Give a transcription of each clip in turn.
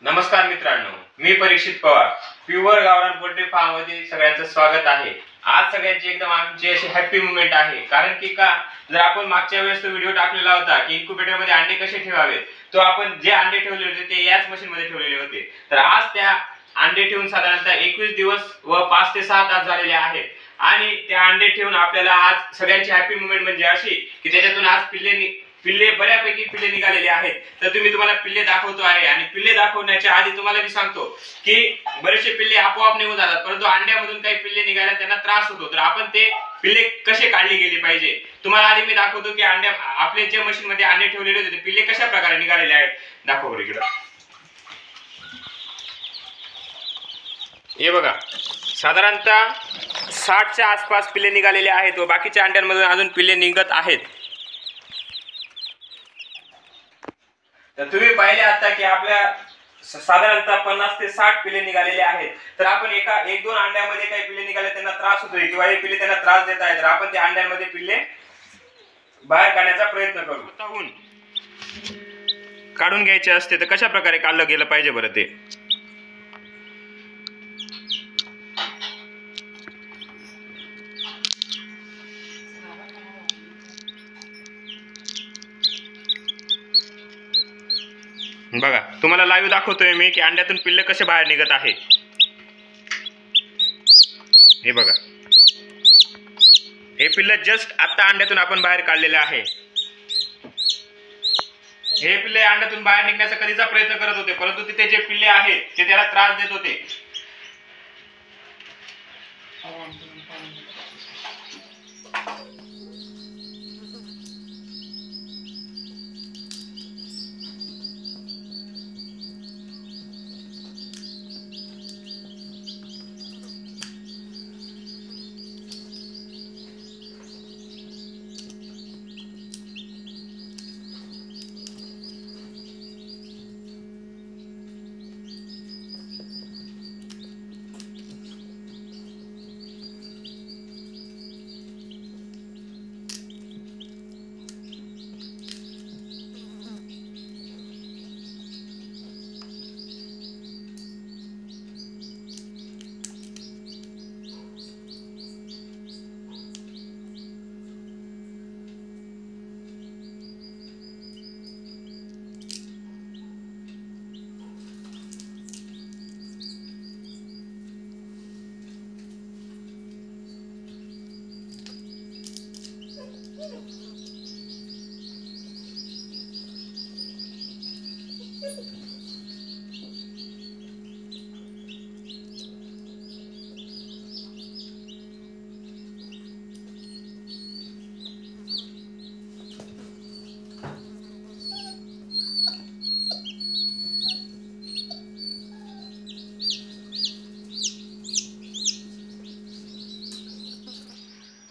नमस्कार मित्रांनो, मी परीक्षित पवार. प्युअर गावरान पोल्ट्री फार्म मध्ये सगळ्यांचं स्वागत आहे. आज सगळ्यांची एकदम आमची अशी हॅपी मुवमेंट आहे. कारण की का, जर आपण मागच्या वेळेस तो व्हिडिओ टाकलेला होता की इन्क्युबेटर मध्ये अंडे कसे ठेवावे, तो आपण जे अंडे ठेवले होते ते याच मशीन मध्ये ठेवलेले होते. तर आज त्या अंडे ठेवून साधारणतः 21 दिवस व 5 ते 6 तास झालेले आहेत. आणि त्या अंडे ठेवून आपल्याला आज सगळ्यांची हॅपी मुवमेंट म्हणजे अशी की त्याच्यातून आज पिल्ले बऱ्यापैकी पिल्ले निघालेले आहेत. तर तुम्हाला पिल्ले दाखवतो आहे. आणि पिल्ले दाखवण्याच्या आधी तुम्हाला मी सांगतो की बरेचसे पिल्ले आपोआप निघून जातात, परंतु अंड्यामधून काही पिल्ले निघायला त्यांना त्रास होतो. तर आपण ते पिल्ले कसे काढले गेले पाहिजे तुम्हाला आधी मी दाखवतो की आपले जे मशीन मध्ये अंडे ठेवलेले होते ते पिल्ले कशा प्रकारे निघालेले आहेत. दाखव बरं इकडं. हे बघा, साधारणतः 60च्या आसपास पिल्ले निघालेले आहेत व बाकीच्या अंड्यांमधून अजून पिल्ले निघत आहेत. तर तुम्ही पाहिले आता की आपल्या साधारणतः 50 ते 60 पिल्ले निघालेले आहेत. तर आपण एक दोन अंड्यामध्ये काही पिल्ले निघाले त्यांना त्रास होतोय किंवा हे पिल्ले त्यांना त्रास देत आहेत, तर आपण त्या अंड्यांमध्ये पिल्ले बाहेर काढण्याचा प्रयत्न करू. स्वतःहून काढून घ्यायचे असते तर कशा प्रकारे काढलं गेलं पाहिजे बरं ते. बघा, तुम्हाला लाईव्ह दाखवतोय मी की अंड्यातून पिल्ले कसे बाहेर निघत आहे. हे बघा, हे पिल्ले जस्ट आता अंड्यातून आपण बाहेर काढलेले आहे. हे पिल्ले अंड्यातून बाहेर निघण्याचा कधीचा प्रयत्न करत होते, परंतु तिथे जे पिल्ले आहेत ते त्याला त्रास देत होते.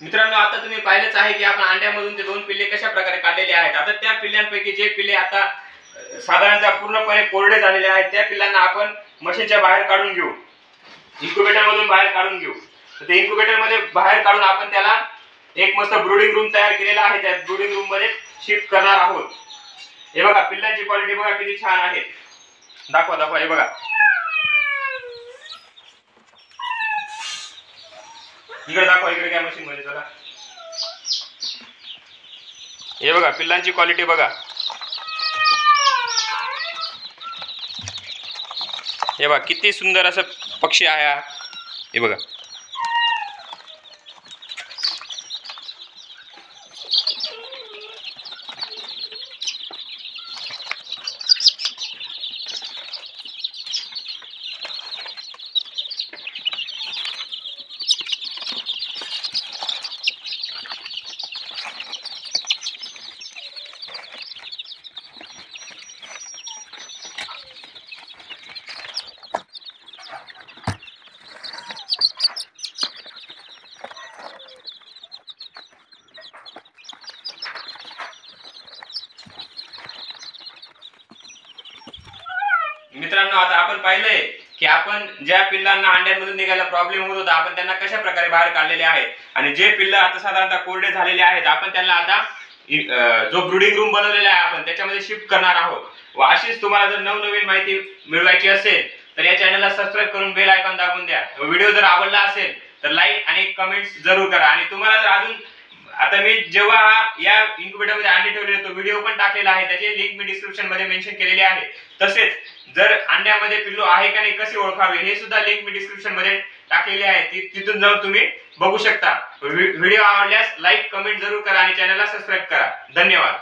मित्रांनो, आता तुम्ही पाहिलेच आहे की आपण अंड्यामधून ते दोन पिल्ले कशा प्रकारे काढलेले आहेत. आता त्या पिल्ल्यांपैकी जे पिल्ले आता साधारणतः पूर्णपणे कोरडे झालेले आहेत त्या पिल्लांना आपण मशीनच्या बाहेर काढून घेऊ, इन्क्युबेटर मधून बाहेर काढून घेऊ. तर ते इन्क्युबेटर मध्ये बाहेर काढून आपण त्याला एक मस्त ब्रूडिंग रूम तयार केलेला आहे. त्या ब्रूडिंग रूम मध्ये शिफ्ट करणार आहोत. हे बघा, पिल्लांची क्वालिटी बघा किती छान आहे. दाखवा. हे बघा, इकडे दाखवा, इकडे काय मशीन मध्ये. चला, हे बघा पिल्लांची क्वालिटी बघा. हे बघा किती सुंदर असं पक्षी आहे. हे बघा, मित्रांनो, आता आपण पाहिलंय की आपण ज्या पिल्लांना अंड्यांमधून निघायला प्रॉब्लेम होत होता आपण त्यांना कशा प्रकारे बाहेर काढलेले आहे. आणि जे पिल्ल आता साधारणतः कोरडे झालेले आहेत आपण त्यांना आता जो ब्रूडिंग रूम बनवलेला आहे आपण त्याच्यामध्ये शिफ्ट करणार आहोत. व अशीच तुम्हाला जर नवनवीन माहिती मिळवायची असेल तर या चॅनलला सबस्क्राईब करून बेल आयकॉन दाबून द्या. व्हिडिओ जर आवडला असेल तर लाईक आणि कमेंट्स जरूर करा. आणि तुम्हाला जर अजून आता मी जेव्हा या इन्क्युबेटर मध्ये अंडे ठेवले तो व्हिडिओ पण टाकलेला आहे, त्याची लिंक मी डिस्क्रिप्शन मध्ये मेन्शन केलेली आहे. तसेच जर अंड्यामध्ये पिल्लू आहे का नाही कसे ओळखावे हे सुद्धा लिंक मी डिस्क्रिप्शन मध्ये टाकलेली आहे, तिथून जाऊन तुम्ही बघू शकता. व्हिडिओ आवडल्यास लाईक कमेंट जरूर करा आणि चॅनलला सबस्क्राईब करा. धन्यवाद.